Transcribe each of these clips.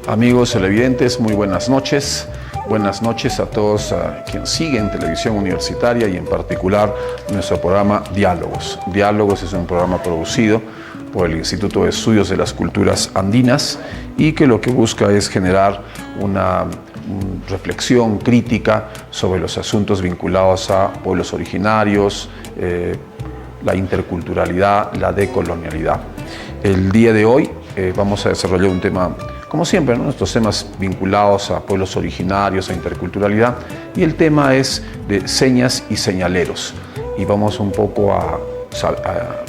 Amigos televidentes, muy buenas noches. Buenas noches a todos quienes siguen Televisión Universitaria y en particular nuestro programa Diálogos. Diálogos es un programa producido por el Instituto de Estudios de las Culturas Andinas y que lo que busca es generar una reflexión crítica sobre los asuntos vinculados a pueblos originarios, la interculturalidad, la decolonialidad. El día de hoy vamos a desarrollar un tema, como siempre, ¿no? Nuestros temas vinculados a pueblos originarios, a interculturalidad, y el tema es de señas y señaleros. Y vamos un poco a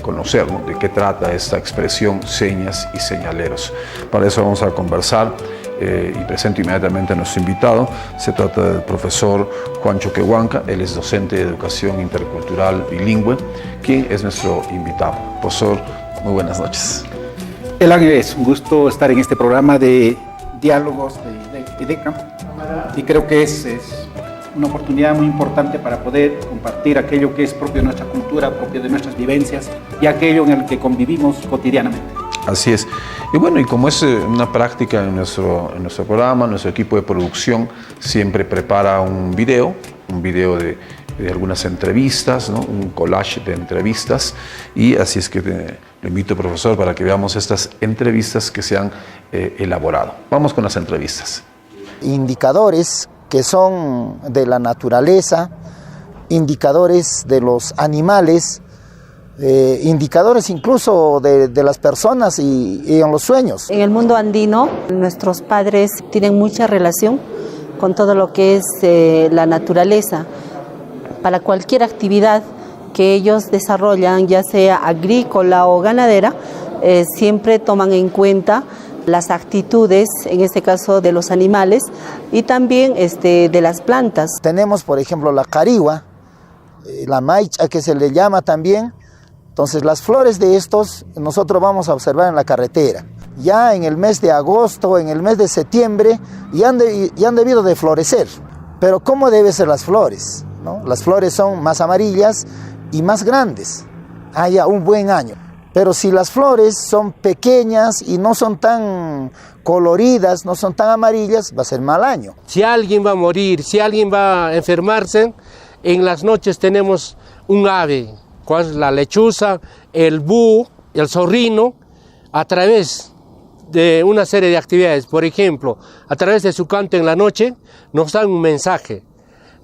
conocer, ¿no?, de qué trata esta expresión señas y señaleros. Para eso vamos a conversar y presento inmediatamente a nuestro invitado. Se trata del profesor Juan Choquehuanca, él es docente de educación intercultural bilingüe, quien es nuestro invitado. Profesor, muy buenas noches. Es un gusto estar en este programa de diálogos de IDECA y creo que es una oportunidad muy importante para poder compartir aquello que es propio de nuestra cultura, propio de nuestras vivencias y aquello en el que convivimos cotidianamente. Así es. Y bueno, y como es una práctica en nuestro programa, nuestro equipo de producción siempre prepara un video de algunas entrevistas, ¿no?, un collage de entrevistas, y así es que lo invito, profesor, para que veamos estas entrevistas que se han elaborado. Vamos con las entrevistas. Indicadores que son de la naturaleza, indicadores de los animales, indicadores incluso de las personas y en los sueños. En el mundo andino, nuestros padres tienen mucha relación con todo lo que es la naturaleza. Para cualquier actividad que ellos desarrollan, ya sea agrícola o ganadera, siempre toman en cuenta las actitudes, en este caso de los animales, y también de las plantas. Tenemos, por ejemplo, la carigua, la maicha, que se le llama también. Entonces, las flores de estos nosotros vamos a observar en la carretera. Ya en el mes de agosto, en el mes de septiembre, ya han debido de florecer. Pero ¿cómo deben ser las flores?, ¿no? Las flores son más amarillas y más grandes, haya un buen año. Pero si las flores son pequeñas y no son tan coloridas, no son tan amarillas, va a ser mal año. Si alguien va a morir, si alguien va a enfermarse, en las noches tenemos un ave, cual es la lechuza, el búho, el zorrino, a través de una serie de actividades. Por ejemplo, a través de su canto en la noche, nos dan un mensaje.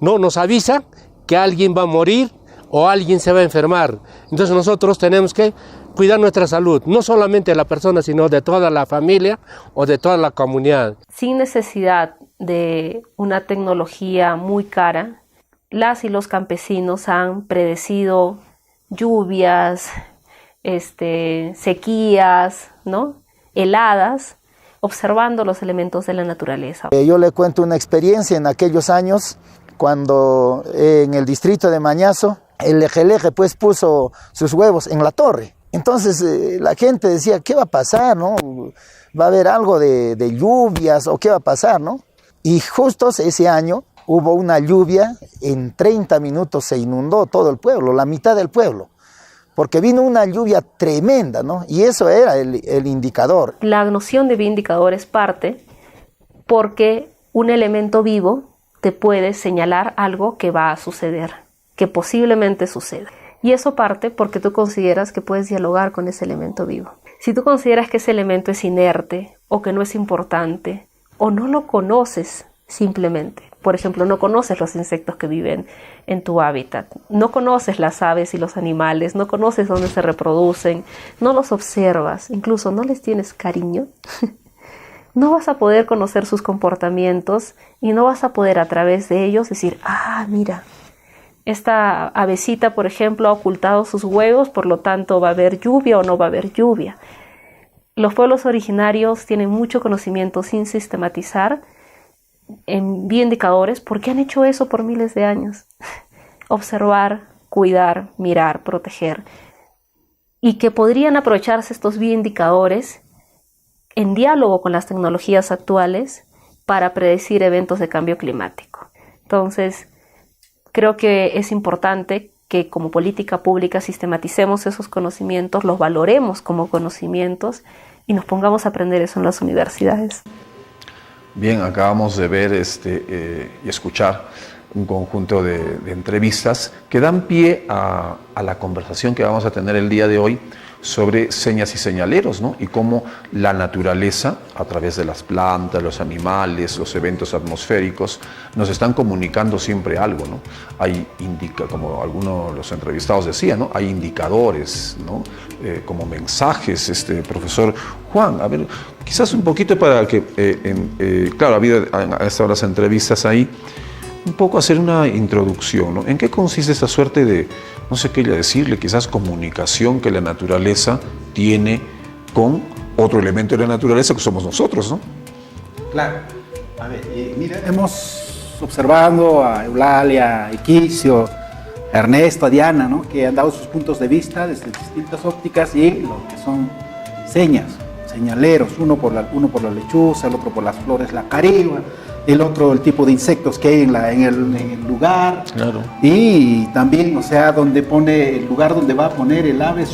No nos avisa que alguien va a morir o alguien se va a enfermar. Entonces nosotros tenemos que cuidar nuestra salud, no solamente de la persona, sino de toda la familia o de toda la comunidad. Sin necesidad de una tecnología muy cara, las y los campesinos han predecido lluvias, sequías, ¿no?, heladas, observando los elementos de la naturaleza. Yo le cuento una experiencia en aquellos años, cuando en el distrito de Mañazo, el Ejeleje pues puso sus huevos en la torre. Entonces la gente decía, ¿qué va a pasar, no? ¿Va a haber algo de lluvias o qué va a pasar, no? Y justo ese año hubo una lluvia, en 30 minutos se inundó todo el pueblo, la mitad del pueblo, porque vino una lluvia tremenda, ¿no? Y eso era el indicador. La noción de indicador es parte porque un elemento vivo te puede señalar algo que va a suceder, que posiblemente suceda. Y eso parte porque tú consideras que puedes dialogar con ese elemento vivo. Si tú consideras que ese elemento es inerte o que no es importante o no lo conoces simplemente, por ejemplo, no conoces los insectos que viven en tu hábitat, no conoces las aves y los animales, no conoces dónde se reproducen, no los observas, incluso no les tienes cariño, no vas a poder conocer sus comportamientos y no vas a poder a través de ellos decir, mira, esta avecita, por ejemplo, ha ocultado sus huevos, por lo tanto va a haber lluvia o no va a haber lluvia. Los pueblos originarios tienen mucho conocimiento sin sistematizar en bioindicadores porque han hecho eso por miles de años. Observar, cuidar, mirar, proteger. Y que podrían aprovecharse estos bioindicadores en diálogo con las tecnologías actuales para predecir eventos de cambio climático. Entonces, creo que es importante que como política pública sistematicemos esos conocimientos, los valoremos como conocimientos y nos pongamos a aprender eso en las universidades. Bien, acabamos de ver y escuchar un conjunto de entrevistas que dan pie a la conversación que vamos a tener el día de hoy sobre señas y señaleros, ¿no? Y cómo la naturaleza, a través de las plantas, los animales, los eventos atmosféricos, nos están comunicando siempre algo, ¿no? Como algunos de los entrevistados decían, ¿no? Hay indicadores, ¿no? Como mensajes, profesor Juan, a ver, quizás un poquito para que, claro, ha habido a estas horas entrevistas ahí, un poco hacer una introducción, ¿no? ¿En qué consiste esta suerte de, no sé qué decirle, quizás comunicación que la naturaleza tiene con otro elemento de la naturaleza que somos nosotros, ¿no? Claro. A ver, mira, hemos observado a Eulalia, a Equicio, a Ernesto, a Diana, ¿no? Que han dado sus puntos de vista desde distintas ópticas y lo que son señas, señaleros, uno por la lechuza, el otro por las flores, la carigua, el otro el tipo de insectos que hay en el lugar. Claro. Y también, o sea, donde pone el lugar donde va a poner el ave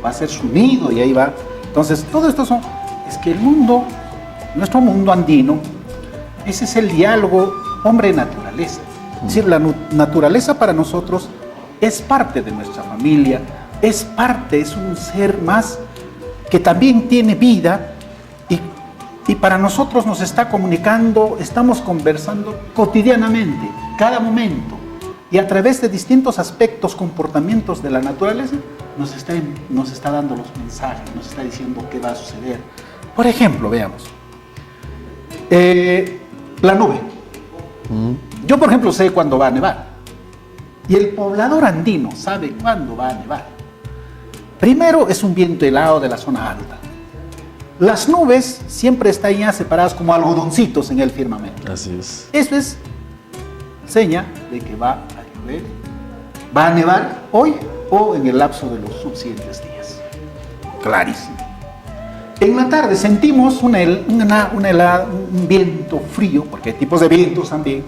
va a ser su nido y ahí va. Entonces, todo esto es que el mundo, nuestro mundo andino, ese es el diálogo hombre-naturaleza. Es decir, la naturaleza para nosotros es parte de nuestra familia, es un ser más que también tiene vida y para nosotros nos está comunicando, estamos conversando cotidianamente, cada momento, y a través de distintos aspectos, comportamientos de la naturaleza, nos está dando los mensajes, nos está diciendo qué va a suceder. Por ejemplo, veamos, la nube. Yo, por ejemplo, sé cuándo va a nevar, y el poblador andino sabe cuándo va a nevar. Primero es un viento helado de la zona alta. Las nubes siempre están ya separadas como algodoncitos en el firmamento. Así es. Eso es seña de que va a llover, va a nevar hoy o en el lapso de los subsiguientes días. Clarísimo. En la tarde sentimos un viento frío, porque hay tipos de vientos también.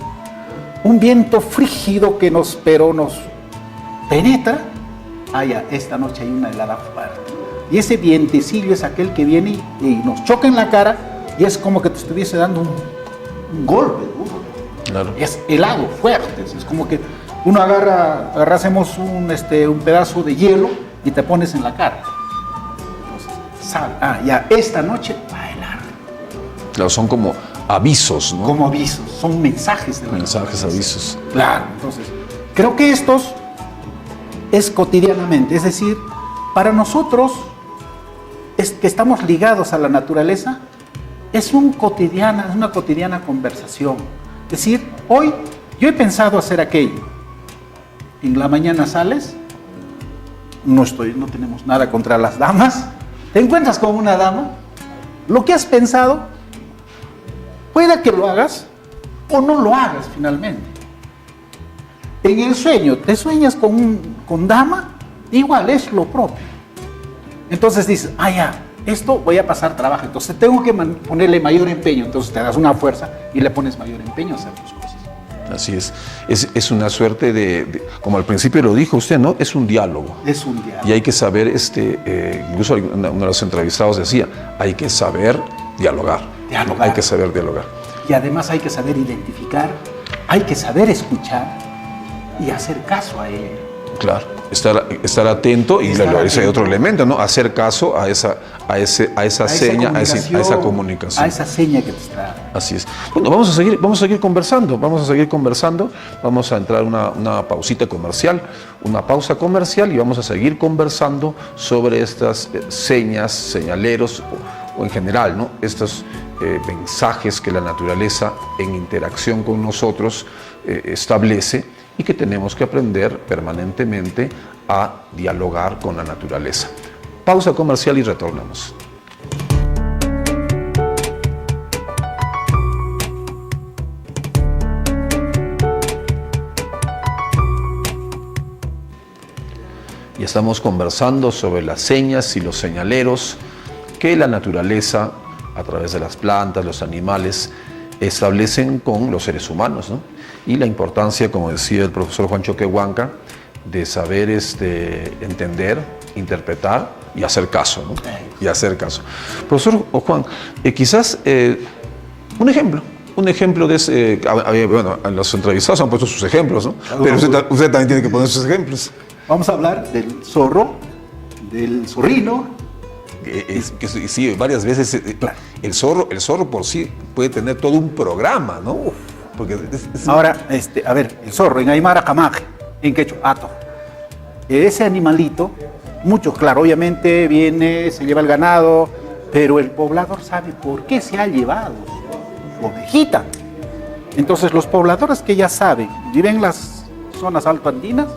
Un viento frígido que nos penetra. Esta noche hay una helada fuerte. Y ese vientecillo es aquel que viene y nos choca en la cara y es como que te estuviese dando un golpe duro. Claro. Es helado, fuerte. Es como que uno agarrásemos un pedazo de hielo y te pones en la cara. Entonces, ya esta noche va a helar. Claro, son como avisos, ¿no? Como avisos, son mensajes de la mensajes, avisos. Claro, entonces, creo que estos es cotidianamente, es decir, para nosotros que estamos ligados a la naturaleza, es una cotidiana conversación. Es decir, hoy yo he pensado hacer aquello. En la mañana sales, no tenemos nada contra las damas, te encuentras con una dama, lo que has pensado, puede que lo hagas o no lo hagas finalmente. En el sueño, te sueñas con dama, igual es lo propio. Entonces dices, esto voy a pasar trabajo, entonces tengo que ponerle mayor empeño, entonces te das una fuerza y le pones mayor empeño a hacer tus cosas. Así es una suerte de, como al principio lo dijo usted, ¿no? Es un diálogo. Es un diálogo. Y hay que saber, incluso uno de los entrevistados decía, hay que saber dialogar. Hay que saber dialogar. Y además hay que saber identificar, hay que saber escuchar y hacer caso a él. Claro, estar atento y ese hay otro elemento, ¿no? Hacer caso a esa seña, a esa comunicación. A esa seña que te está. Así es. Bueno, vamos a seguir conversando. Vamos a entrar una pausita comercial, una pausa comercial y vamos a seguir conversando sobre estas señas, señaleros o en general, ¿no? Estos mensajes que la naturaleza en interacción con nosotros establece y que tenemos que aprender permanentemente a dialogar con la naturaleza. Pausa comercial y retornamos. y estamos conversando sobre las señas y los señaleros que la naturaleza, a través de las plantas, los animales, establecen con los seres humanos, ¿no? Y la importancia, como decía el profesor Juan Choquehuanca, de saber entender, interpretar y hacer caso, ¿no? Y hacer caso. Profesor Juan, quizás un ejemplo de ese, bueno, los entrevistados han puesto sus ejemplos, ¿no? Pero usted también tiene que poner sus ejemplos. Vamos a hablar del zorro, del zorrino. Sí, varias veces Claro. el zorro por sí puede tener todo un programa, ¿no? Porque Ahora, a ver, el zorro en Aymara Camaje, en quechua, ato. Ese animalito, mucho, claro, obviamente viene, se lleva el ganado, pero el poblador sabe por qué se ha llevado su ovejita. Entonces, los pobladores que ya saben, viven en las zonas altoandinas,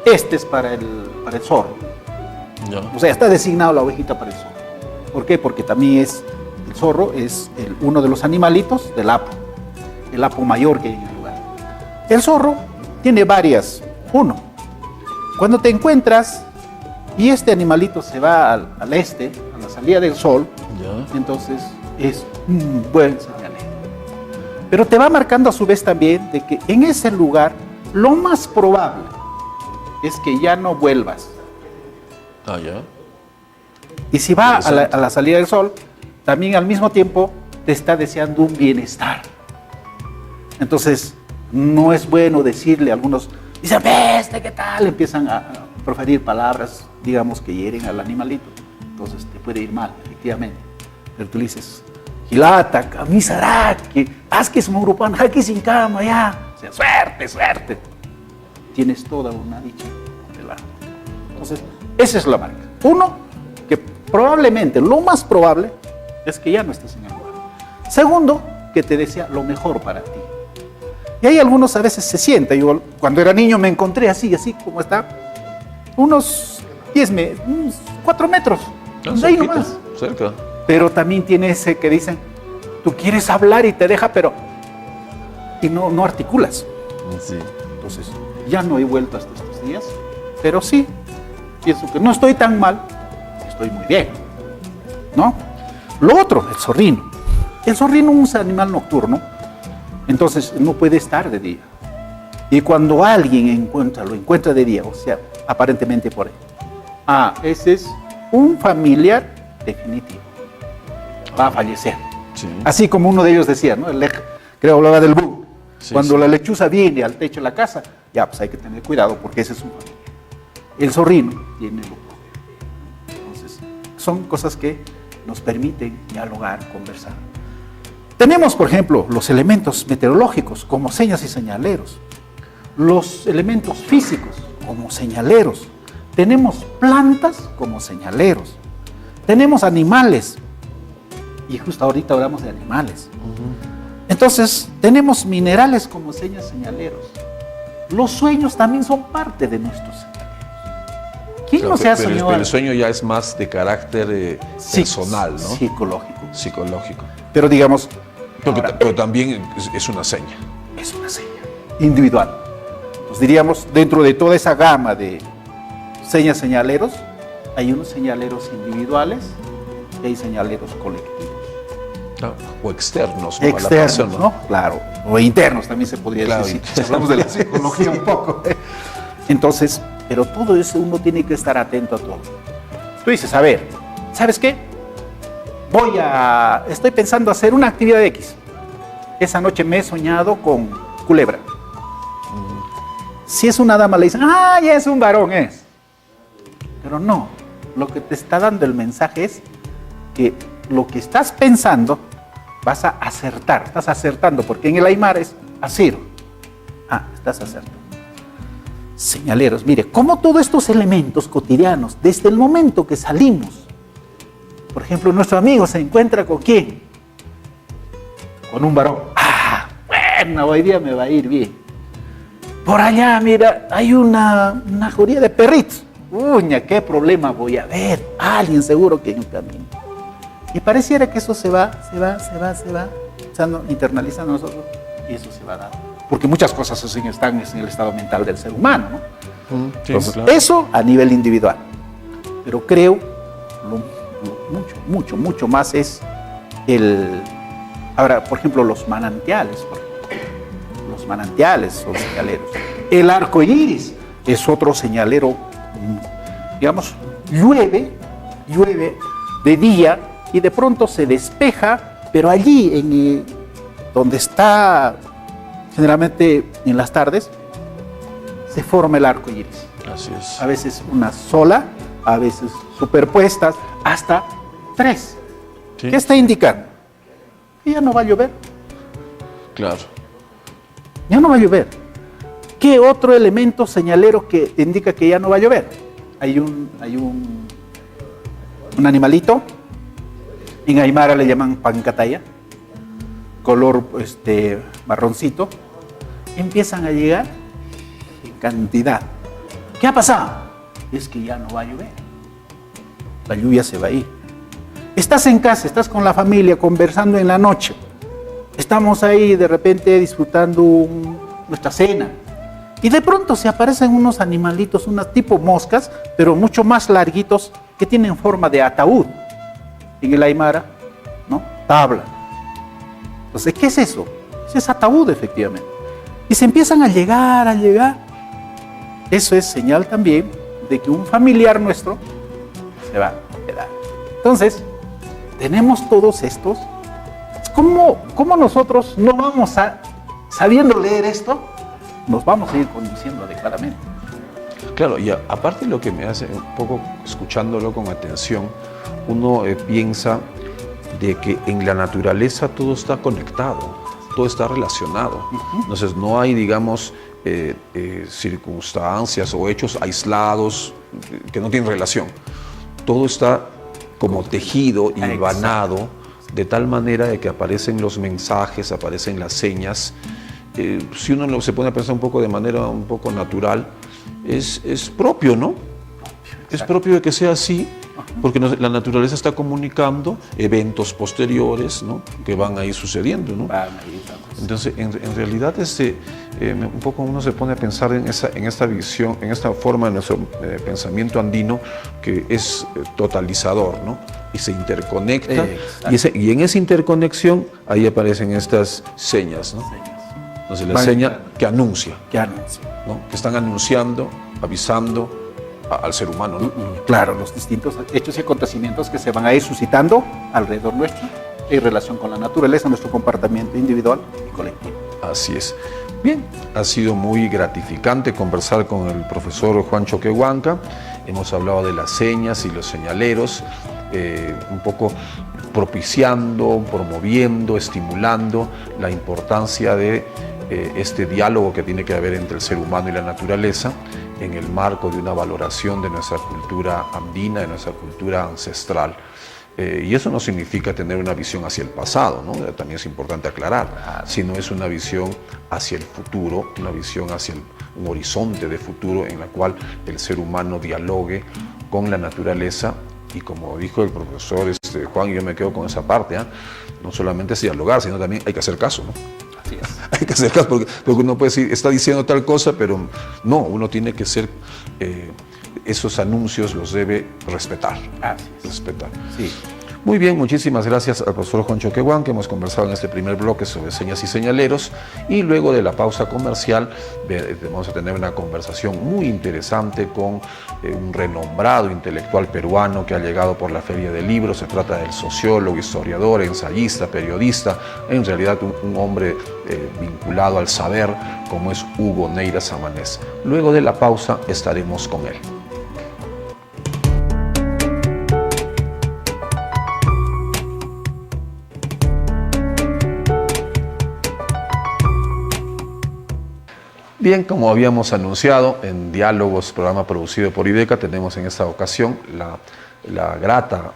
este es para el zorro. no. O sea, está designado la ovejita para el zorro. ¿Por qué? Porque también el zorro es uno de los animalitos del apo, el apo mayor que hay en el lugar. El zorro tiene varias. Uno, cuando te encuentras y este animalito se va al este, a la salida del sol, entonces es un buen señalero. Pero te va marcando a su vez también de que en ese lugar lo más probable es que ya no vuelvas. Y si va a la salida del sol, también al mismo tiempo te está deseando un bienestar. Entonces, no es bueno decirle a algunos, dicen, peste, ¿qué tal? Empiezan a proferir palabras, digamos, que hieren al animalito. Entonces, te puede ir mal, efectivamente. Pero tú le dices, Gilata, Kamisaraki, haz que es un grupán, aquí sin cama, ya. O sea, suerte, suerte. Tienes toda una dicha de lado. Entonces, esa es la marca. Uno, que probablemente, lo más probable, es que ya no estés en el lugar. Segundo, que te desea lo mejor para ti. Y hay algunos a veces se sienta. Yo cuando era niño me encontré así como está, unos 4 metros, de ahí nomás. Cerca. Pero también tiene ese que dicen, tú quieres hablar y te deja, pero y no articulas. Sí. Entonces, ya no he vuelto hasta estos días, pero sí, pienso que no estoy tan mal, estoy muy bien, ¿no? Lo otro, el zorrino. El zorrino es un animal nocturno, entonces no puede estar de día. Y cuando alguien lo encuentra de día, o sea, aparentemente por ahí, ese es un familiar definitivo. Va a fallecer. Sí. Así como uno de ellos decía, ¿no? Creo hablaba del búho. Sí, Cuando sí. la lechuza viene al techo de la casa, ya pues hay que tener cuidado porque ese es un familiar. El zorrino tiene lo propio. Entonces, son cosas que nos permiten dialogar, conversar. Tenemos, por ejemplo, los elementos meteorológicos como señas y señaleros, los elementos físicos como señaleros, tenemos plantas como señaleros, tenemos animales, y justo ahorita hablamos de animales. Entonces, tenemos minerales como señas señaleros. Los sueños también son parte de nuestros señaleros. ¿Quién no se ha soñado? Pero el sueño ya es más de carácter personal, ¿no? Psicológico. Psicológico. Pero digamos, Pero también es una seña. es una seña individual. Pues diríamos, dentro de toda esa gama de señas señaleros, hay unos señaleros individuales y hay señaleros colectivos. O externos, ¿no? Externos, A la persona. ¿no? Claro. O internos también se podría Claro, decir. Si hablamos de la psicología un poco. Entonces, pero todo eso uno tiene que estar atento a todo. Tú dices, a ver, ¿sabes qué? Estoy pensando hacer una actividad X. Esa noche me he soñado con culebra. Si es una dama le dicen, ya es un varón, es. Pero no, lo que te está dando el mensaje es que lo que estás pensando vas a acertar, estás acertando, porque en el Aymara es asiro. Estás acertando. Señaleros, mire, cómo todos estos elementos cotidianos, desde el momento que salimos, por ejemplo, nuestro amigo se encuentra con ¿quién? Con un varón. Bueno, hoy día me va a ir bien. Por allá, mira, hay una jauría de perritos. Uña, qué problema voy a ver. Alguien seguro que en el camino. Y pareciera que eso se va, internalizando en nosotros, y eso se va dando. Porque muchas cosas así están en el estado mental del ser humano, ¿no? Sí, Entonces, claro. eso a nivel individual. Pero creo, mucho más es ahora, por ejemplo, los manantiales. Los manantiales son señaleros. El arco iris es otro señalero. Digamos, llueve de día y de pronto se despeja, pero allí, donde está generalmente en las tardes, se forma el arco iris. Así es. A veces una sola, a veces superpuestas, hasta 3. Sí. ¿Qué está indicando? Que ya no va a llover. Claro. Ya no va a llover. ¿Qué otro elemento señalero que indica que ya no va a llover? Hay un animalito, en Aymara le llaman pancataya, color marroncito, empiezan a llegar en cantidad. ¿Qué ha pasado? Es que ya no va a llover. La lluvia se va a ir. Estás en casa, estás con la familia conversando en la noche. Estamos ahí de repente disfrutando nuestra cena. Y de pronto se aparecen unos animalitos, unas tipo moscas, pero mucho más larguitos, que tienen forma de ataúd. En el Aymara, ¿no? Tabla. Entonces, ¿qué es eso? Ese es ataúd, efectivamente. Y se empiezan a llegar. Eso es señal también de que un familiar nuestro se va a quedar. Entonces, tenemos todos estos. ¿Cómo nosotros no vamos sabiendo leer esto, nos vamos a ir conduciendo adecuadamente? Claro, y aparte lo que me hace un poco, escuchándolo con atención, uno piensa de que en la naturaleza todo está conectado, todo está relacionado. Entonces no hay, digamos, circunstancias o hechos aislados que no tienen relación. Todo está como tejido y hilvanado de tal manera de que aparecen los mensajes, aparecen las señas. Si uno se pone a pensar un poco de manera un poco natural, es propio, ¿no? Es propio de que sea así, porque la naturaleza está comunicando eventos posteriores, ¿no? Que van a ir sucediendo, ¿no? Entonces, en realidad, un poco uno se pone a pensar en esta visión, en esta forma de nuestro pensamiento andino que es totalizador, ¿no? Y se interconecta, y en esa interconexión ahí aparecen estas señas, ¿no? Entonces, la seña que anuncia, ¿no? Que están anunciando, avisando al ser humano, ¿no? Claro, los distintos hechos y acontecimientos que se van a ir suscitando alrededor nuestro en relación con la naturaleza, nuestro comportamiento individual y colectivo. Así es. Bien, ha sido muy gratificante conversar con el profesor Juan Choquehuanca. Hemos hablado de las señas y los señaleros, un poco propiciando, promoviendo, estimulando la importancia de este diálogo que tiene que haber entre el ser humano y la naturaleza en el marco de una valoración de nuestra cultura andina, de nuestra cultura ancestral. Y eso no significa tener una visión hacia el pasado, ¿no? También es importante aclarar, sino es una visión hacia el futuro, una visión hacia un horizonte de futuro en la cual el ser humano dialogue con la naturaleza. Y como dijo el profesor Juan, yo me quedo con esa parte, no solamente es dialogar, sino también hay que hacer caso, ¿no? Así es. Hay que hacer caso, porque uno puede decir, está diciendo tal cosa, pero no, uno tiene que ser, esos anuncios los debe respetar. Respetar. Sí. Muy bien, muchísimas gracias al profesor Juan Choquehuanca, que hemos conversado en este primer bloque sobre señas y señaleros, y luego de la pausa comercial vamos a tener una conversación muy interesante con un renombrado intelectual peruano que ha llegado por la Feria del Libro. Se trata del sociólogo, historiador, ensayista, periodista, en realidad un hombre vinculado al saber, como es Hugo Neira Samanés. Luego de la pausa estaremos con él. Bien, como habíamos anunciado en Diálogos, programa producido por IDECA, tenemos en esta ocasión la grata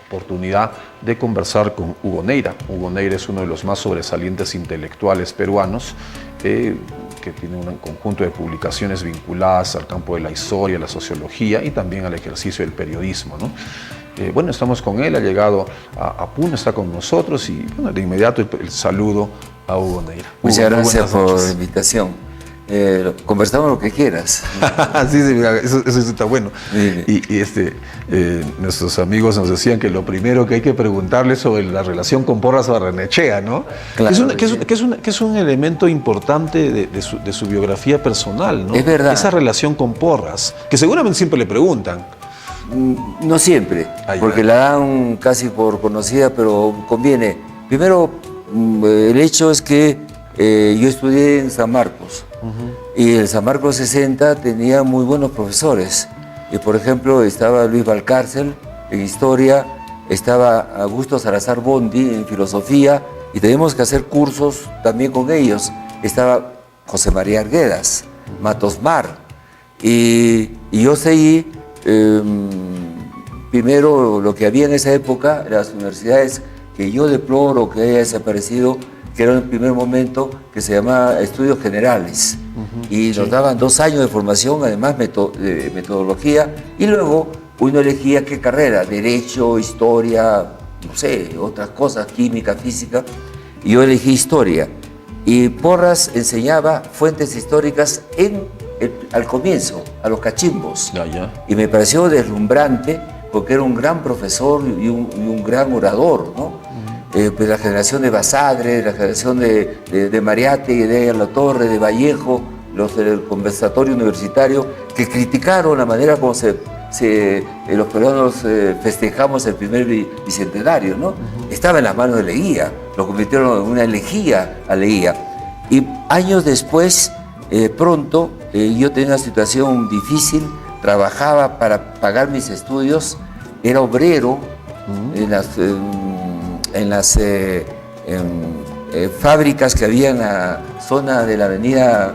oportunidad de conversar con Hugo Neira. Hugo Neira es uno de los más sobresalientes intelectuales peruanos, que tiene un conjunto de publicaciones vinculadas al campo de la historia, la sociología y también al ejercicio del periodismo, ¿no? Bueno, estamos con él, ha llegado a Puno, está con nosotros y bueno, de inmediato el saludo a Hugo Neira. Muchas gracias por la invitación. conversamos lo que quieras. Sí, mira, eso está bueno. Dime. Y nuestros amigos nos decían que lo primero que hay que preguntarle sobre la relación con Porras Barrenechea, ¿no? Claro, que es un elemento importante de su biografía personal, ¿no? Es verdad. Esa relación con Porras, que seguramente siempre le preguntan. No siempre, porque la dan casi por conocida, pero conviene. Primero, el hecho es que yo estudié en San Marcos, y el San Marcos 60 tenía muy buenos profesores. Y por ejemplo, estaba Luis Valcárcel en Historia, estaba Augusto Salazar Bondi en Filosofía, y teníamos que hacer cursos también con ellos. Estaba José María Arguedas, Matos Mar, y yo seguí. Primero, lo que había en esa época, las universidades que yo deploro que haya desaparecido, que era en el primer momento que se llamaba Estudios Generales, y nos daban 2 años de formación, además de metodología, y luego uno elegía qué carrera, Derecho, Historia, no sé, otras cosas, Química, Física, y yo elegí Historia. Y Porras enseñaba fuentes históricas al comienzo, a los cachimbos. Y me pareció deslumbrante porque era un gran profesor y un gran orador, ¿no? Pues la generación de Basadre, la generación de Mariátegui, de La Torre, de Vallejo, los del conversatorio universitario, que criticaron la manera como los peruanos festejamos el primer bicentenario, ¿no? Estaba en las manos de Leguía, lo convirtieron en una elegía a Leguía. Y años después, pronto, yo tenía una situación difícil, trabajaba para pagar mis estudios, era obrero en las fábricas que había en la zona de la avenida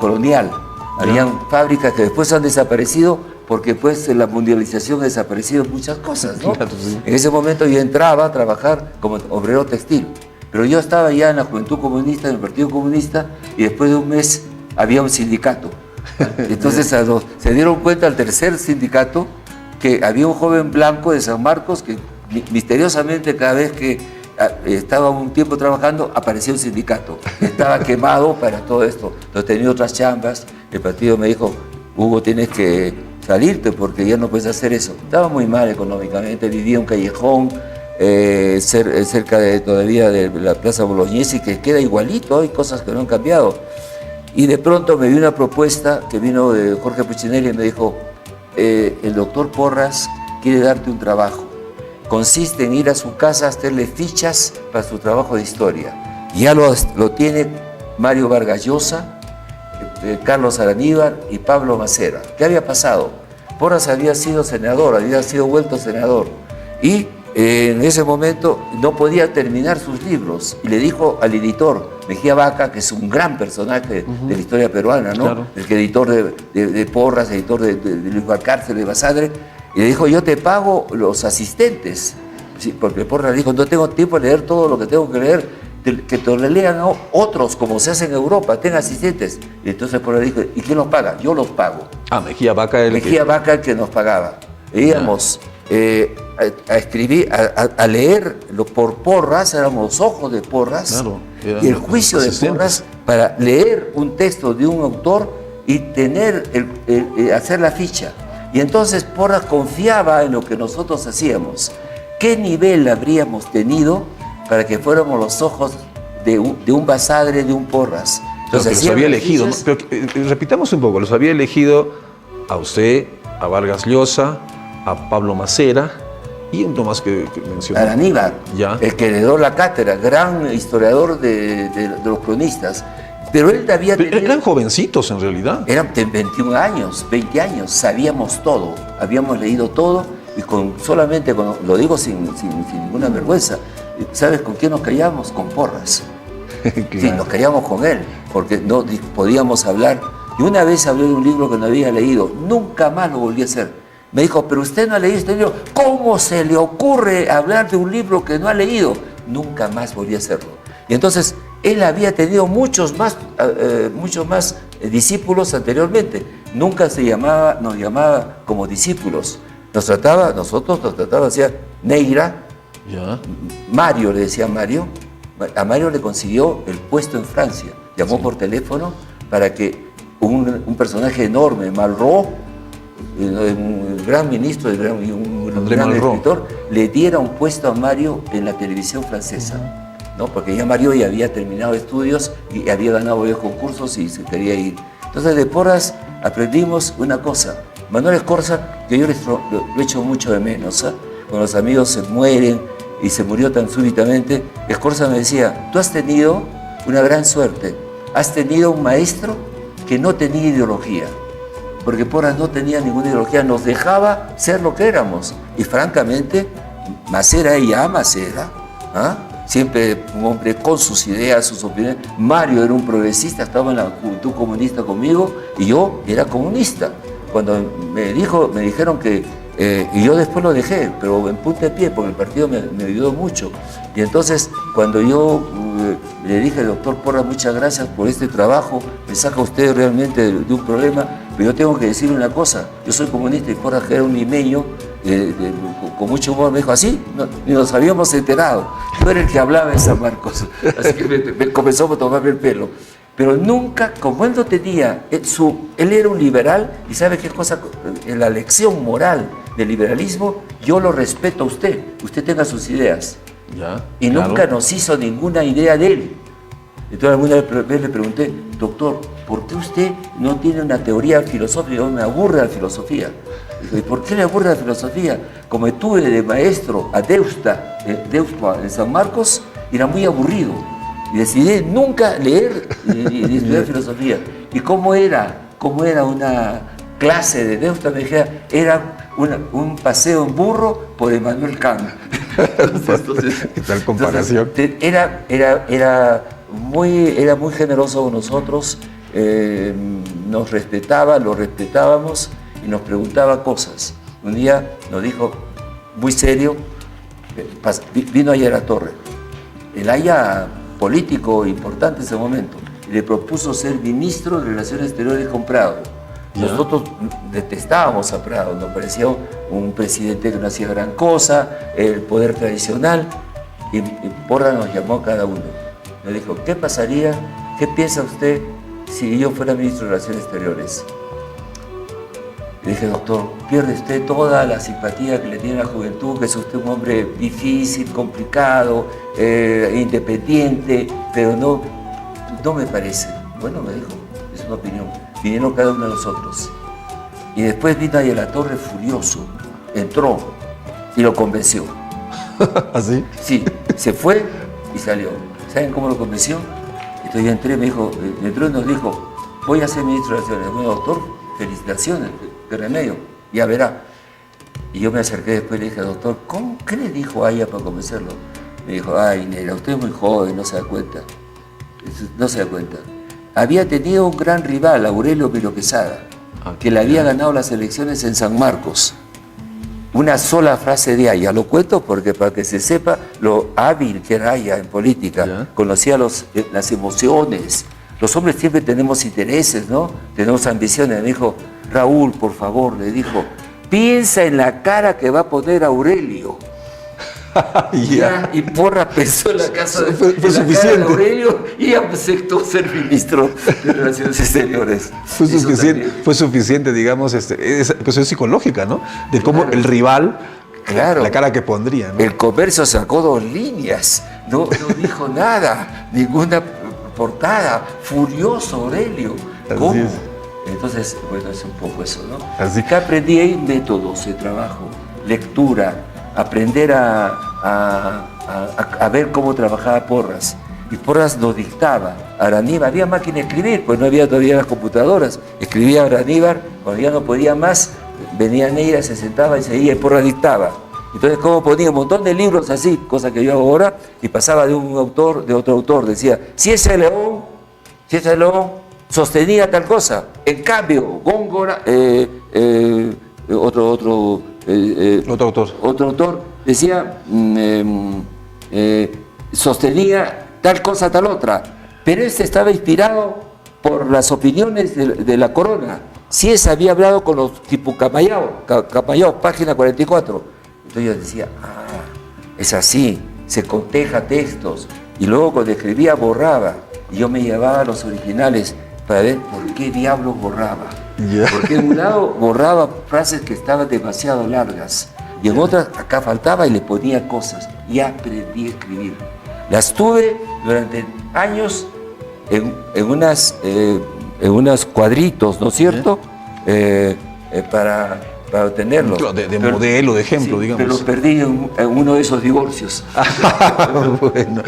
Colonial. Habían fábricas que después han desaparecido porque pues la mundialización ha desaparecido muchas cosas, ¿no? Claro, sí. En ese momento yo entraba a trabajar como obrero textil, pero yo estaba ya en la Juventud Comunista, en el Partido Comunista, y después de un mes había un sindicato. Entonces se dieron cuenta al tercer sindicato que había un joven blanco de San Marcos que misteriosamente cada vez que estaba un tiempo trabajando aparecía un sindicato. Estaba quemado para todo esto. No tenía otras chambas. El partido me dijo, Hugo, tienes que salirte porque ya no puedes hacer eso. Estaba muy mal económicamente, vivía en un callejón cerca todavía de la Plaza Bolognesi, que queda igualito, hay cosas que no han cambiado. Y de pronto me vi una propuesta que vino de Jorge Puccinelli y me dijo, el doctor Porras quiere darte un trabajo. Consiste en ir a su casa a hacerle fichas para su trabajo de historia. Ya lo tiene Mario Vargas Llosa, Carlos Araníbar y Pablo Macera. ¿Qué había pasado? Porras había sido senador, había sido vuelto senador. Y en ese momento no podía terminar sus libros. Y le dijo al editor, Mejía Vaca, que es un gran personaje de la historia peruana, ¿no? Claro. El editor de Porras, editor de Luis Valcárcel, de Basadre, y le dijo, yo te pago los asistentes. Sí, porque Porras dijo, no tengo tiempo de leer todo lo que tengo que leer, que te lo lean otros, como se hace en Europa, ten asistentes. Y entonces Porras dijo, ¿y quién los paga? Yo los pago. Mejía Vaca Vaca el que nos pagaba. Íbamos a escribir, a leer por Porras, éramos los ojos de Porras, claro, y el juicio de Porras para leer un texto de un autor y hacer la ficha. Y entonces Porras confiaba en lo que nosotros hacíamos. ¿Qué nivel habríamos tenido para que fuéramos los ojos de un Basadre, de un Porras? Entonces, los había elegido, ¿no? Pero, repitamos un poco, los había elegido a usted, a Vargas Llosa, a Pablo Macera y uno más que mencionó. Araníbar, el que heredó la cátedra, gran historiador de los cronistas. Pero él había tenido... Eran jovencitos en realidad. Eran 21 años, 20 años, sabíamos todo, habíamos leído todo y solamente, lo digo sin ninguna vergüenza, ¿sabes con quién nos callamos? Con Porras. Claro. Sí, nos callamos con él, porque no podíamos hablar. Y una vez hablé de un libro que no había leído, nunca más lo volví a hacer. Me dijo, pero usted no ha leído este libro. ¿Cómo se le ocurre hablar de un libro que no ha leído? Nunca más volví a hacerlo. Y entonces, él había tenido muchos más discípulos anteriormente. Nunca nos llamaba como discípulos. Nosotros nos trataba, decía Neira, Mario, le decía Mario. A Mario le consiguió el puesto en Francia. Llamó por teléfono, para que un personaje enorme, Malraux, un gran ministro y un gran escritor, le diera un puesto a Mario en la televisión francesa, ¿no? Porque ya Mario ya había terminado estudios y había ganado varios concursos y se quería ir. Entonces de Porras aprendimos una cosa. Manuel Escorza, que yo lo echo mucho de menos, ¿eh? Cuando los amigos se mueren y se murió tan súbitamente, Escorza me decía, tú has tenido una gran suerte, has tenido un maestro que no tenía ideología, porque Porras no tenía ninguna ideología, nos dejaba ser lo que éramos. Y francamente, Macera ella Macera, ¿ah? Siempre un hombre con sus ideas, sus opiniones. Mario era un progresista, estaba en la Juventud Comunista conmigo y yo era comunista. Cuando me dijeron que, y yo después lo dejé, pero en punta de pie, porque el partido me ayudó mucho. Y entonces, cuando yo le dije al doctor Porras, muchas gracias por este trabajo, me saca usted realmente de un problema, pero yo tengo que decir una cosa, yo soy comunista y Porras, que era un limeño, con mucho humor, me dijo, así, ni nos habíamos enterado, yo era el que hablaba en San Marcos, así que me comenzó a tomarme el pelo. Pero nunca, como él no tenía, él era un liberal, y ¿sabe qué cosa? En la lección moral del liberalismo, yo lo respeto a usted tenga sus ideas. Ya, y claro, nunca nos hizo ninguna idea de él. Entonces alguna vez le pregunté, doctor, ¿por qué usted no tiene una teoría filosófica? Yo me aburre la filosofía. Dijo, ¿y por qué le aburre la filosofía? Como estuve de maestro a Deusta en San Marcos, era muy aburrido. Y decidí nunca leer y estudiar filosofía. ¿Y cómo era una clase de Deusta? Me dijera, era un paseo en burro por Emmanuel Kant. Entonces, ¿qué tal comparación? Era muy generoso con nosotros, nos respetaba, lo respetábamos y nos preguntaba cosas. Un día nos dijo, muy serio, vino ayer a Torre. El Haya político importante en ese momento, y le propuso ser ministro de Relaciones Exteriores con Prado. ¿Ya? Nosotros detestábamos a Prado, nos parecía un presidente que no hacía gran cosa, el poder tradicional, y Porras nos llamó a cada uno. Nos dijo, ¿qué pasaría, qué piensa usted si yo fuera ministro de Relaciones Exteriores? Le dije, doctor, pierde usted toda la simpatía que le tiene a la juventud, que es usted un hombre difícil, complicado, independiente, pero no me parece. Bueno, me dijo, es una opinión. Vinieron cada uno de nosotros. Y después vino ahí a la Torre furioso, entró y lo convenció. ¿Así? Sí, se fue y salió. ¿Saben cómo lo convenció? Entonces yo entré, entró y nos dijo, voy a ser ministro de Relaciones. Bueno, doctor, felicitaciones, qué remedio, ya verá. Y yo me acerqué después y le dije, doctor, ¿qué le dijo a ella para convencerlo? Me dijo, ay, Nera, usted es muy joven, no se da cuenta. No se da cuenta. Había tenido un gran rival, Aurelio Miro Quesada, que le había ganado las elecciones en San Marcos. Una sola frase de Haya, lo cuento porque para que se sepa lo hábil que era Haya en política, ¿ya? Conocía las emociones. Los hombres siempre tenemos intereses, ¿no? Tenemos ambiciones. Me dijo, Raúl, por favor, le dijo, piensa en la cara que va a poner Aurelio. Y Porras pensó en la casa de Aurelio y aceptó ser ministro de Relaciones Exteriores. Fue suficiente, digamos, cuestión psicológica, ¿no? De cómo el rival, claro, la cara que pondría, ¿no? El Comercio sacó 2 líneas, no dijo nada, ninguna portada, furioso Aurelio. ¿Cómo? Entonces, bueno, es un poco eso, ¿no? Así que aprendí ahí métodos de trabajo, lectura, aprender a ver cómo trabajaba Porras. Y Porras nos dictaba. Araníbar, había máquina de escribir, pues no había todavía las computadoras. Escribía Araníbar, cuando ya no podía más, venía Neira, se sentaba y seguía, y Porras dictaba. Entonces, como ponía un montón de libros así, cosa que yo hago ahora, y pasaba de un autor, de otro autor, decía, si ese león sostenía tal cosa. En cambio, Góngora, otro autor decía, sostenía tal cosa, tal otra, pero este estaba inspirado por las opiniones de la corona. Si ese había hablado con los tipo Camayao, página 44. Entonces yo decía, es así, se coteja textos, y luego cuando escribía borraba, y yo me llevaba los originales para ver por qué diablo borraba. Ya. Porque en un lado borraba frases que estaban demasiado largas y en otras acá faltaba y le ponía cosas. Y aprendí a escribir. Las tuve durante años en unos cuadritos, ¿no es cierto? Para obtenerlo. Claro, de modelo, de ejemplo, sí, digamos. Pero los perdí en uno de esos divorcios. Bueno,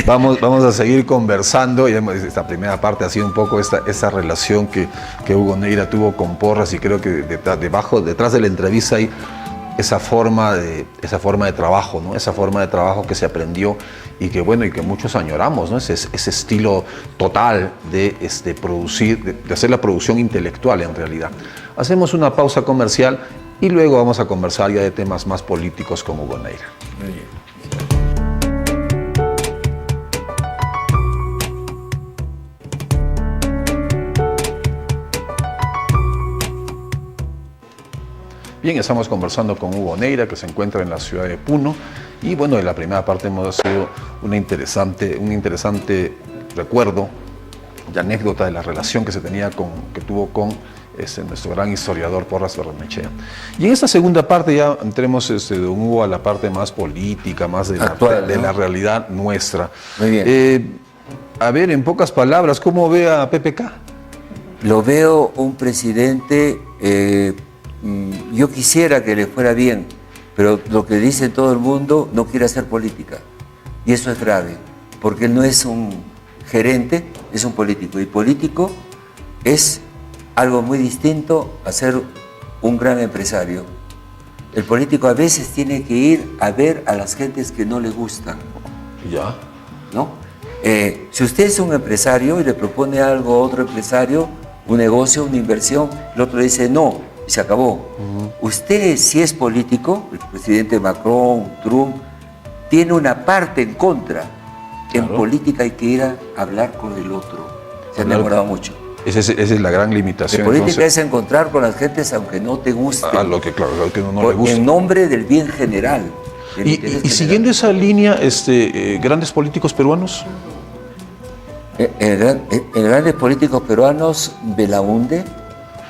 vamos a seguir conversando. Y esta primera parte ha sido un poco esa relación que Hugo Neira tuvo con Porras, y creo que detrás de la entrevista hay esa forma de trabajo, ¿no? Esa forma de trabajo que se aprendió y que muchos añoramos, ¿no? Ese estilo total de producir, de hacer la producción intelectual en realidad. Hacemos una pausa comercial y luego vamos a conversar ya de temas más políticos con Hugo Neira. Muy bien. Bien, estamos conversando con Hugo Neira, que se encuentra en la ciudad de Puno. Y bueno, en la primera parte hemos sido un interesante recuerdo y anécdota de la relación que tuvo con nuestro gran historiador Porras Barrenechea. Y en esta segunda parte ya entremos, don Hugo, a la parte más política, más de la realidad nuestra. Muy bien. A ver, en pocas palabras, ¿cómo ve a PPK? Lo veo un presidente, yo quisiera que le fuera bien, pero lo que dice todo el mundo, no quiere hacer política. Y eso es grave, porque él no es un gerente, es un político. Y político es algo muy distinto a ser un gran empresario. El político a veces tiene que ir a ver a las gentes que no le gustan. Ya. ¿No? Si usted es un empresario y le propone algo a otro empresario, un negocio, una inversión, el otro le dice no, y se acabó. Usted, si es político, el presidente Macron, Trump, tiene una parte en contra. Claro. En política hay que ir a hablar con el otro. Se han demorado mucho. Esa es la gran limitación. La política es encontrar con las gentes aunque no te guste. Lo que no le gusta. En nombre del bien general. Y siguiendo esa línea, grandes políticos peruanos. En grandes políticos peruanos, Belaúnde,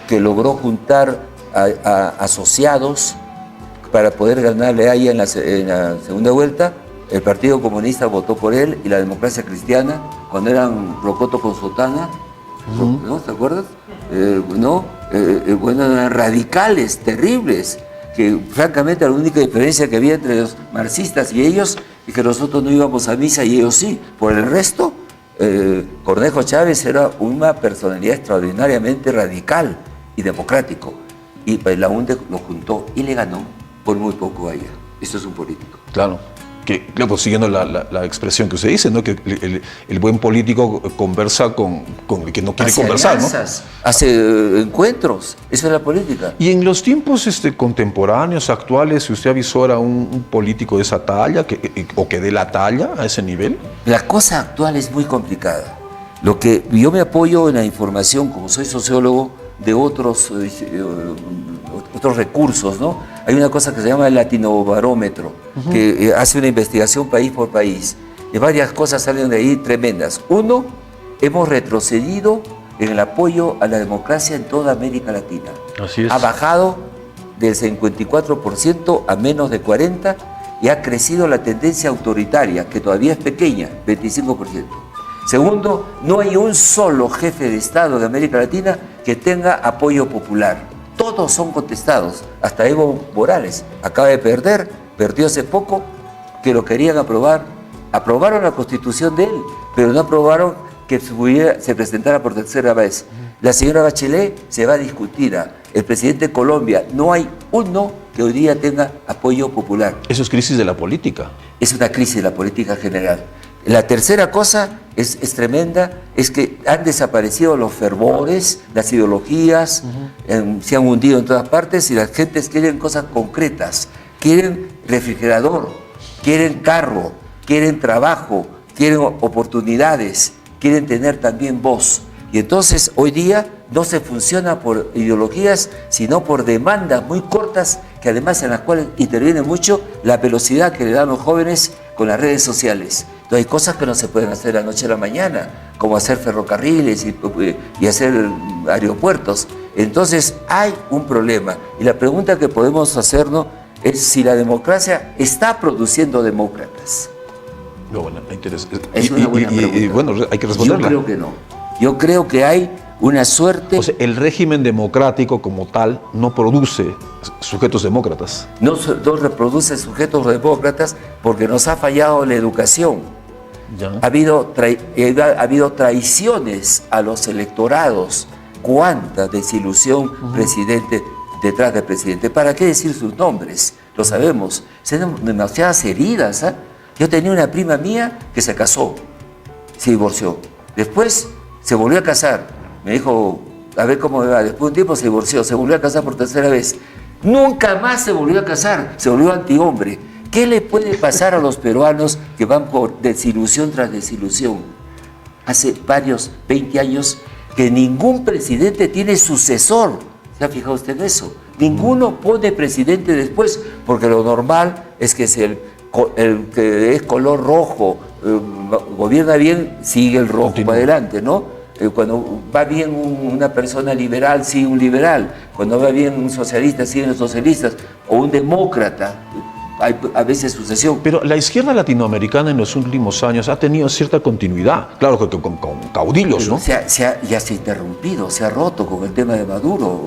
que logró juntar a asociados para poder ganarle ahí en la segunda vuelta. El Partido Comunista votó por él y la Democracia Cristiana, cuando eran Rocoto con Sotana, ¿no? ¿Te acuerdas? Eran radicales, terribles, que francamente la única diferencia que había entre los marxistas y ellos es que nosotros no íbamos a misa y ellos sí. Por el resto, Cornejo Chávez era una personalidad extraordinariamente radical y democrático. Y Belaúnde lo juntó y le ganó por muy poco allá. Eso es un político. Claro. Pues siguiendo la expresión que usted dice, ¿no? Que el buen político conversa con el que no quiere conversar, alianzas, ¿no? Hace encuentros, eso es la política. Y en los tiempos contemporáneos, actuales, si usted avisora a un político de esa talla, o que dé la talla a ese nivel. La cosa actual es muy complicada. Lo que yo me apoyo en la información, como soy sociólogo, de otros recursos, ¿no? Hay una cosa que se llama el Latinobarómetro, que hace una investigación país por país. Y varias cosas salen de ahí tremendas. Uno, hemos retrocedido en el apoyo a la democracia en toda América Latina. Así es. Ha bajado del 54% a menos de 40% y ha crecido la tendencia autoritaria, que todavía es pequeña, 25%. Segundo, no hay un solo jefe de Estado de América Latina que tenga apoyo popular. Todos son contestados, hasta Evo Morales acaba de perdió hace poco, que lo querían aprobar. Aprobaron la constitución de él, pero no aprobaron que se presentara por tercera vez. La señora Bachelet se va a discutir. El presidente de Colombia, no hay uno que hoy día tenga apoyo popular. Eso es crisis de la política. Es una crisis de la política general. La tercera cosa es tremenda, es que han desaparecido los fervores, las ideologías, se han hundido en todas partes y las gentes quieren cosas concretas, quieren refrigerador, quieren carro, quieren trabajo, quieren oportunidades, quieren tener también voz. Y entonces hoy día no se funciona por ideologías, sino por demandas muy cortas, que además en las cuales interviene mucho la velocidad que le dan los jóvenes con las redes sociales. Entonces hay cosas que no se pueden hacer de la noche a la mañana, como hacer ferrocarriles y hacer aeropuertos. Entonces hay un problema. Y la pregunta que podemos hacernos es si la democracia está produciendo demócratas. No, bueno, Es una buena pregunta. Y bueno, hay que responderla. Yo creo que no. Yo creo que hay una suerte... O sea, el régimen democrático como tal no produce sujetos demócratas. No reproduce sujetos demócratas porque nos ha fallado la educación. Ya. Ha habido traiciones a los electorados. Cuánta desilusión presidente detrás del presidente. ¿Para qué decir sus nombres? Lo sabemos. Son demasiadas heridas. Yo tenía una prima mía que se casó, se divorció. Después se volvió a casar. Me dijo, a ver cómo me va. Después de un tiempo se divorció, se volvió a casar por tercera vez. Nunca más se volvió a casar, se volvió antihombre. ¿Qué le puede pasar a los peruanos que van por desilusión tras desilusión? Hace varios, 20 años, que ningún presidente tiene sucesor. ¿Se ha fijado usted en eso? Ninguno pone presidente después, porque lo normal es que si el que es color rojo gobierna bien, sigue el rojo para adelante, ¿no? Cuando va bien una persona liberal, sigue un liberal. Cuando va bien un socialista, siguen los socialistas. O un demócrata. Hay a veces sucesión. Pero la izquierda latinoamericana en los últimos años ha tenido cierta continuidad. Claro que con caudillos, ¿no? Ya se ha interrumpido, se ha roto con el tema de Maduro.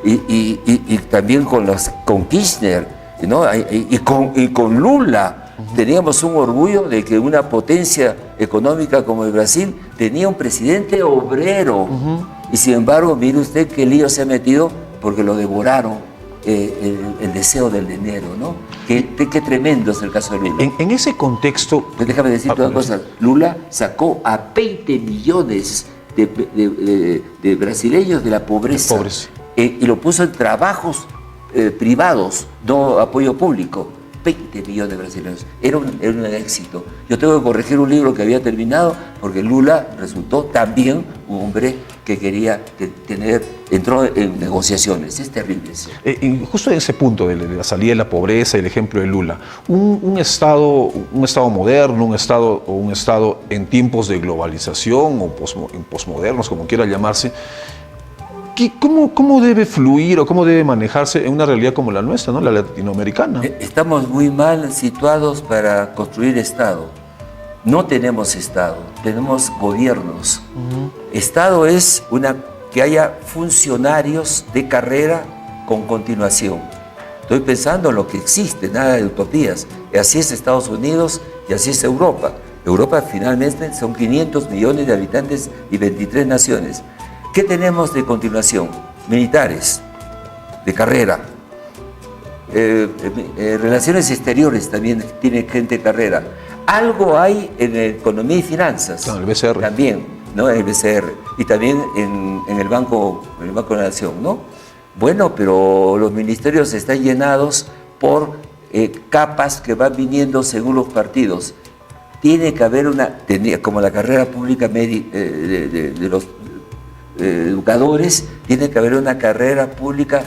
Y también con Kirchner, ¿no? Y con Lula. Teníamos un orgullo de que una potencia económica como el Brasil tenía un presidente obrero. Y sin embargo, mire usted qué lío se ha metido porque lo devoraron el deseo del dinero, ¿no? Qué tremendo es el caso de Lula. En ese contexto... Déjame decirte una cosa. Lula sacó a 20 millones de brasileños de la pobreza. Y lo puso en trabajos privados, no apoyo público. 20 millones de brasileños. Era un éxito. Yo tengo que corregir un libro que había terminado porque Lula resultó también un hombre que quería entró en negociaciones. Es terrible eso. Justo en ese punto de la salida de la pobreza y el ejemplo de Lula, un estado moderno, un estado en tiempos de globalización o posmodernos, como quiera llamarse, ¿cómo debe fluir o cómo debe manejarse en una realidad como la nuestra, ¿no? La latinoamericana? Estamos muy mal situados para construir Estado. No tenemos Estado, tenemos gobiernos. Estado es que haya funcionarios de carrera con continuación. Estoy pensando en lo que existe, nada de utopías. Así es Estados Unidos y así es Europa. Europa finalmente son 500 millones de habitantes y 23 naciones. ¿Qué tenemos de continuación? Militares, de carrera. Relaciones exteriores también tiene gente de carrera. Algo hay en economía y finanzas. No, el BCR. También, ¿no? El BCR. Y también en el Banco de la Nación, ¿no? Bueno, pero los ministerios están llenados por capas que van viniendo según los partidos. Tiene que haber como la carrera pública de los educadores, tiene que haber una carrera pública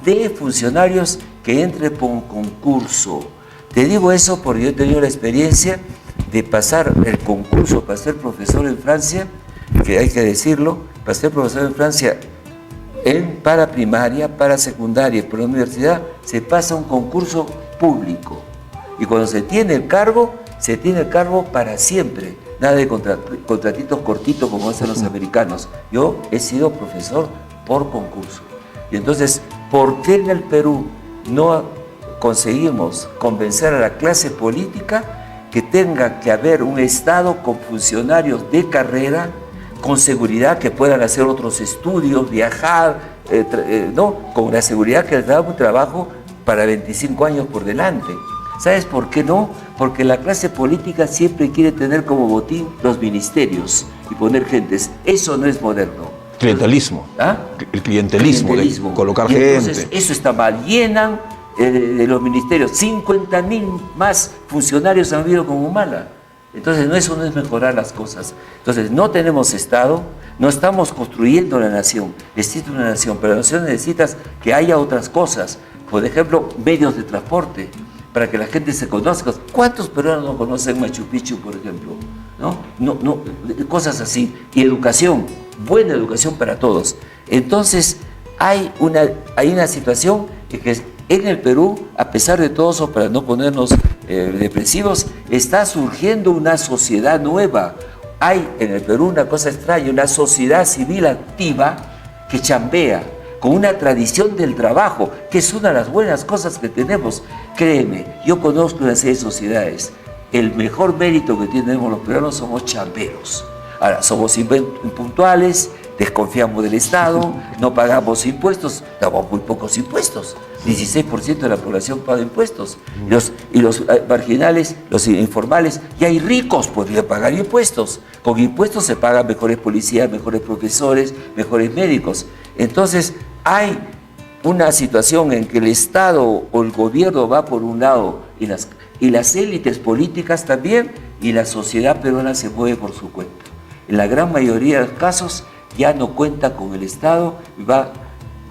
de funcionarios que entre por un concurso. Te digo eso porque yo he tenido la experiencia de pasar el concurso para ser profesor en Francia, que hay que decirlo, para ser profesor en Francia para primaria, para secundaria y por la universidad, se pasa un concurso público. Y cuando se tiene el cargo para siempre. Nada de contratitos cortitos como hacen los americanos. Yo he sido profesor por concurso. Y entonces, ¿por qué en el Perú no conseguimos convencer a la clase política que tenga que haber un Estado con funcionarios de carrera, con seguridad que puedan hacer otros estudios, viajar, ¿no? Con la seguridad que les da un trabajo para 25 años por delante? ¿Sabes por qué no? Porque la clase política siempre quiere tener como botín los ministerios y poner gentes. Eso no es moderno. Clientelismo. ¿Ah? El clientelismo. De colocar gente. Entonces, eso está mal. Llenan de los ministerios. 50.000 más funcionarios han habido como Humala. Entonces, eso no es mejorar las cosas. Entonces, no tenemos Estado, no estamos construyendo la nación. Necesita una nación, pero la nación necesita que haya otras cosas. Por ejemplo, medios de transporte. para que la gente se conozca. ¿Cuántos peruanos no conocen Machu Picchu, por ejemplo? No, cosas así. Y educación, buena educación para todos. Entonces, hay una situación que en el Perú, a pesar de todo eso, para no ponernos depresivos, está surgiendo una sociedad nueva. Hay en el Perú una cosa extraña, una sociedad civil activa que chambea, con una tradición del trabajo, que es una de las buenas cosas que tenemos. Créeme, yo conozco una serie de sociedades. El mejor mérito que tenemos los peruanos somos chamberos. Ahora, somos impuntuales, desconfiamos del Estado, no pagamos impuestos, damos muy pocos impuestos. 16% de la población paga impuestos. Y los marginales, los informales, y hay ricos, podrían pagar impuestos. Con impuestos se pagan mejores policías, mejores profesores, mejores médicos. Entonces, hay una situación en que el Estado o el gobierno va por un lado y las élites políticas también, y la sociedad peruana se mueve por su cuenta. En la gran mayoría de los casos ya no cuenta con el Estado, va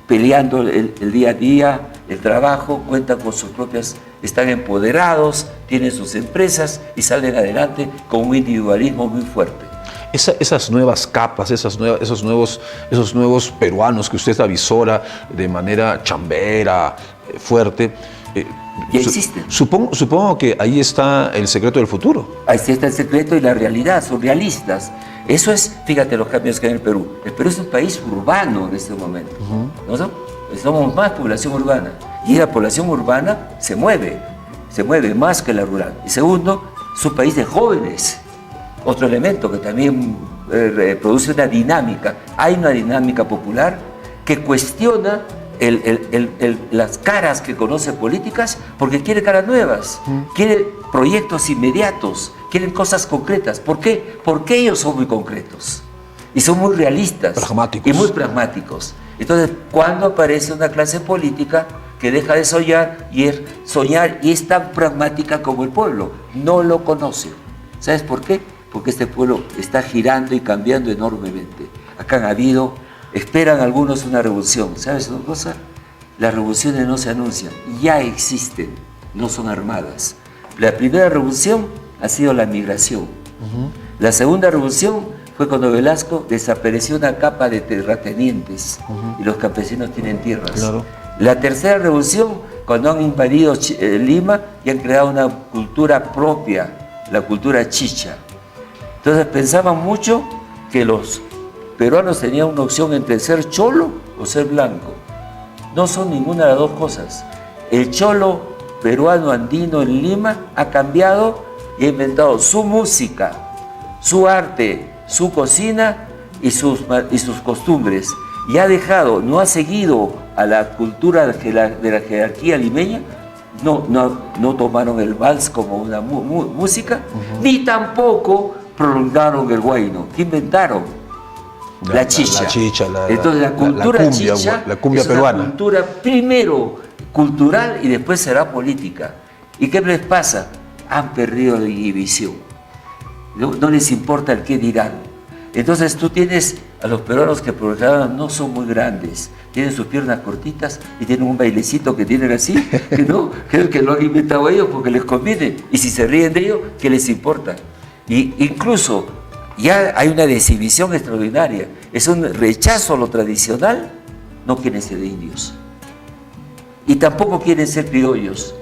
peleando el día a día, el trabajo, cuentan con sus propias, están empoderados, tienen sus empresas y salen adelante con un individualismo muy fuerte. Esas nuevas capas, esos nuevos peruanos que usted avisora de manera chambera, fuerte, ya existen. Supongo que ahí está el secreto del futuro. Ahí está el secreto y la realidad, son realistas. Eso es, fíjate los cambios que hay en el Perú. El Perú es un país urbano en este momento. ¿No? Somos más población urbana. Y la población urbana se mueve más que la rural. Y segundo, es un país de jóvenes. Otro elemento que también produce una dinámica. Hay una dinámica popular que cuestiona las caras que conoce políticas porque quiere caras nuevas, quiere proyectos inmediatos, quieren cosas concretas. ¿Por qué? Porque ellos son muy concretos y son muy realistas y muy pragmáticos. Entonces, cuando aparece una clase política que deja de soñar y es tan pragmática como el pueblo, no lo conoce. ¿Sabes por qué? Porque este pueblo está girando y cambiando enormemente. Acá esperan algunos una revolución. ¿Sabes una cosa? Las revoluciones no se anuncian, ya existen, no son armadas. La primera revolución ha sido la migración. La segunda revolución fue cuando Velasco desapareció una capa de terratenientes y los campesinos tienen tierras. Claro. La tercera revolución, cuando han invadido Lima y han creado una cultura propia, la cultura chicha. Entonces pensaban mucho que los peruanos tenían una opción entre ser cholo o ser blanco. No son ninguna de las dos cosas. El cholo peruano andino en Lima ha cambiado y ha inventado su música, su arte, su cocina y sus costumbres. Y no ha seguido a la cultura de la jerarquía limeña. No tomaron el vals como una música, ni tampoco prolongaron el huayno. ¿Qué inventaron? La chicha. Entonces la cultura chicha, la cumbia es peruana. Una cultura primero cultural y después será política. ¿Y qué les pasa? Han perdido la inhibición. No les importa el qué dirán. Entonces tú tienes a los peruanos que por ejemplo no son muy grandes, tienen sus piernas cortitas y tienen un bailecito que tienen así, que no, creo que lo han inventado ellos porque les conviene. Y si se ríen de ellos, ¿qué les importa? Y incluso ya hay una exhibición extraordinaria, es un rechazo a lo tradicional, no quieren ser indios. Y tampoco quieren ser criollos.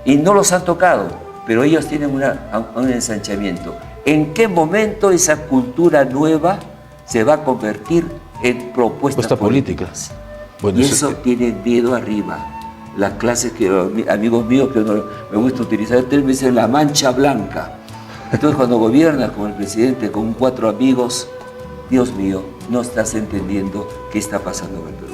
Y no los han tocado, pero ellos tienen un ensanchamiento. ¿En qué momento esa cultura nueva se va a convertir en propuestas políticas? Bueno, y eso tiene miedo arriba. Las clases que amigos míos que no me gusta utilizar el término dicen la mancha blanca. Entonces cuando gobiernas con el presidente, con 4 amigos, Dios mío, no estás entendiendo qué está pasando en el Perú.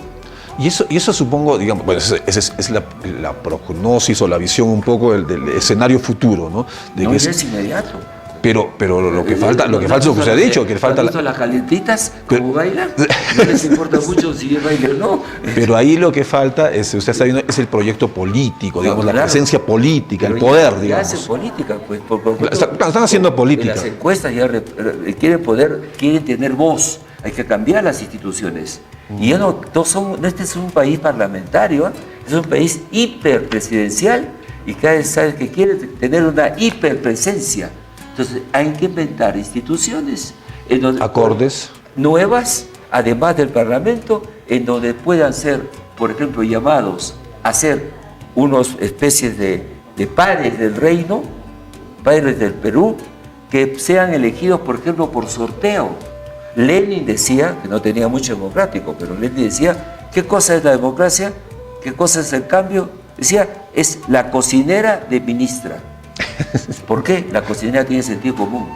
Y eso supongo, digamos, bueno, esa es la prognosis o la visión un poco del escenario futuro, ¿no? No es inmediato. Pero lo que falta es lo que se ha dicho, que falta las calentitas, cómo bailan, no les importa mucho si yo bailo o no. Pero ahí lo que falta es, usted está viendo, es el proyecto político, digamos, la presencia política, el poder, digamos. Hacen política, pues. Están haciendo política. En las encuestas ya quieren poder, quieren tener voz. Hay que cambiar las instituciones. Y este es un país parlamentario, es un país hiperpresidencial y cada vez sabe que quiere tener una hiperpresencia. Entonces hay que inventar instituciones en donde, acordes, nuevas, además del Parlamento, en donde puedan ser, por ejemplo, llamados a ser unas especies de padres del reino, padres del Perú, que sean elegidos, por ejemplo, por sorteo. Lenin decía, que no tenía mucho democrático, pero Lenin decía, ¿qué cosa es la democracia? ¿Qué cosa es el cambio? Decía, es la cocinera de ministra. ¿Por qué? La cocinera tiene sentido común.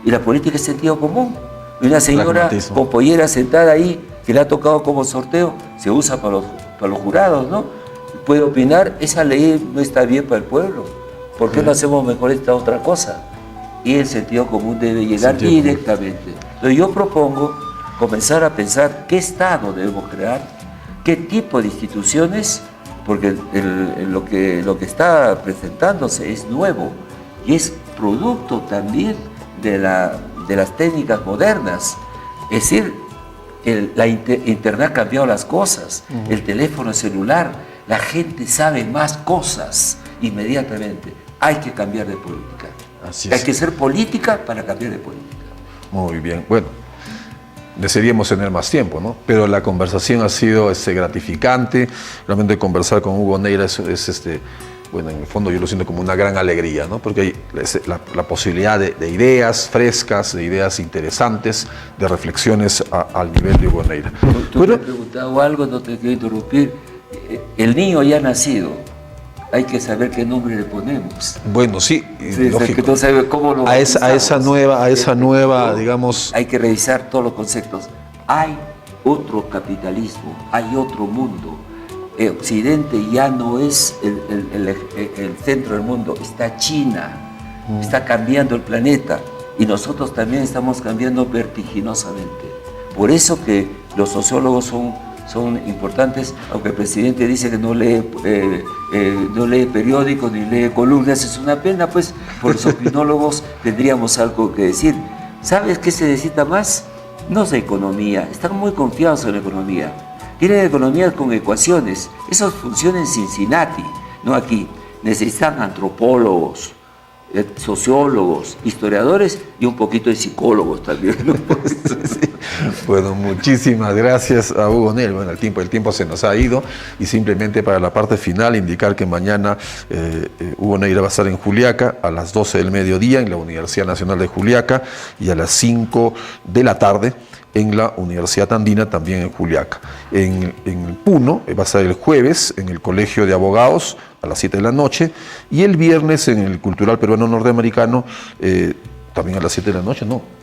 Y la política es sentido común. Y una señora con pollera sentada ahí, que le ha tocado como sorteo, se usa para los jurados, ¿no? Puede opinar, esa ley no está bien para el pueblo. ¿Por qué no hacemos mejor esta otra cosa? Y el sentido común debe llegar directamente. Entonces yo propongo comenzar a pensar qué Estado debemos crear, qué tipo de instituciones, porque lo que está presentándose es nuevo y es producto también de las técnicas modernas. Es decir, Internet ha cambiado las cosas, el teléfono celular, la gente sabe más cosas inmediatamente. Hay que cambiar de política. Hay que ser política para cambiar de política. Muy bien. Bueno, desearíamos tener más tiempo, ¿no? Pero la conversación ha sido gratificante. Realmente conversar con Hugo Neira bueno, en el fondo yo lo siento como una gran alegría, ¿no? Porque hay la posibilidad de ideas frescas, de ideas interesantes, de reflexiones al nivel de Hugo Neira. Tú me has preguntado algo, no te quiero interrumpir. El niño ya ha nacido. Hay que saber qué nombre le ponemos. Bueno, sí, lógico. Que no sabe cómo lo a esa nueva, digamos... Hay que revisar todos los conceptos. Hay otro capitalismo, hay otro mundo. Occidente ya no es el centro del mundo, está China, está cambiando el planeta y nosotros también estamos cambiando vertiginosamente. Por eso que los sociólogos son importantes, aunque el presidente dice que no lee periódicos ni lee columnas, es una pena, pues por los opinólogos tendríamos algo que decir. ¿Sabes qué se necesita más? No es economía, están muy confiados en la economía. Tienen economías con ecuaciones, eso funciona en Cincinnati, no aquí. Necesitan antropólogos, sociólogos, historiadores y un poquito de psicólogos también, ¿no? Bueno, muchísimas gracias a Hugo Neira. Bueno, el tiempo se nos ha ido y simplemente para la parte final indicar que mañana Hugo Neira va a estar en Juliaca a las 12 del mediodía en la Universidad Nacional de Juliaca y a las 5 de la tarde en la Universidad Andina, también en Juliaca. En Puno va a estar el jueves en el Colegio de Abogados a las 7 de la noche y el viernes en el Cultural Peruano Norteamericano también a las 7 de la noche, no.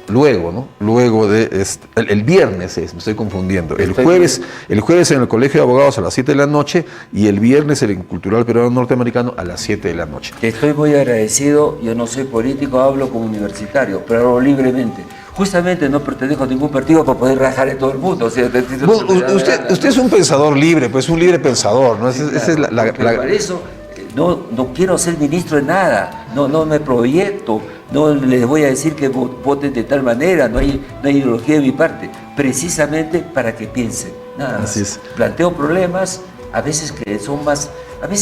Luego, ¿no? Luego de el viernes me estoy confundiendo. El jueves en el Colegio de Abogados a las 7 de la noche y el viernes en el Cultural Peruano Norteamericano a las 7 de la noche. Estoy muy agradecido, yo no soy político, hablo como universitario, pero hablo libremente. Justamente no pertenezco a ningún partido para poder rajar en todo el mundo. O sea, usted es un pensador libre, pues un libre pensador, ¿no? Sí, claro, para eso no quiero ser ministro de nada, no me proyecto, no les voy a decir que voten de tal manera, no hay ideología de mi parte, precisamente para que piensen, nada más. Así es. Planteo problemas, a veces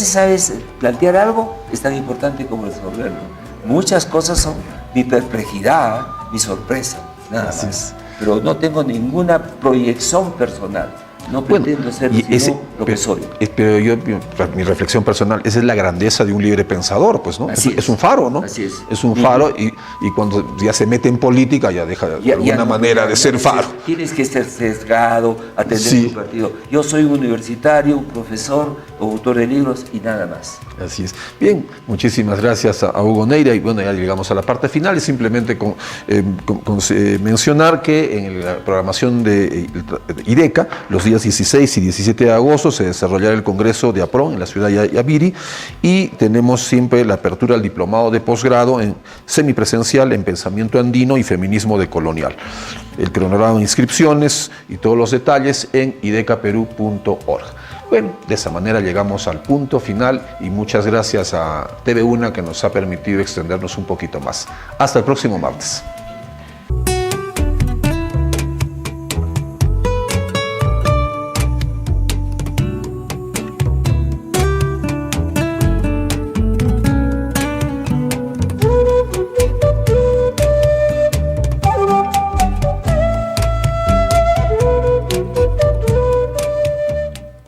sabes, plantear algo es tan importante como resolverlo. Muchas cosas son mi perplejidad, mi sorpresa, nada más. Pero no tengo ninguna proyección personal. No pretendo ser lo que soy. Pero mi reflexión personal, esa es la grandeza de un libre pensador, pues, ¿no? Es un faro, ¿no? Así es. Es un faro y cuando ya se mete en política ya deja de alguna manera de ser faro. Tienes que ser sesgado, atender tu partido. Yo soy un universitario, un profesor, autor de libros y nada más. Así es. Bien, muchísimas gracias a Hugo Neira y bueno, ya llegamos a la parte final y simplemente mencionar que en la programación de IDECA, los días 16 y 17 de agosto se desarrollará el Congreso de APRON en la ciudad de Yabiri y tenemos siempre la apertura al diplomado de posgrado en semipresencial en Pensamiento Andino y Feminismo decolonial. El cronograma de inscripciones y todos los detalles en idecaperú.org. Bueno, de esa manera llegamos al punto final y muchas gracias a TV1 que nos ha permitido extendernos un poquito más. Hasta el próximo martes.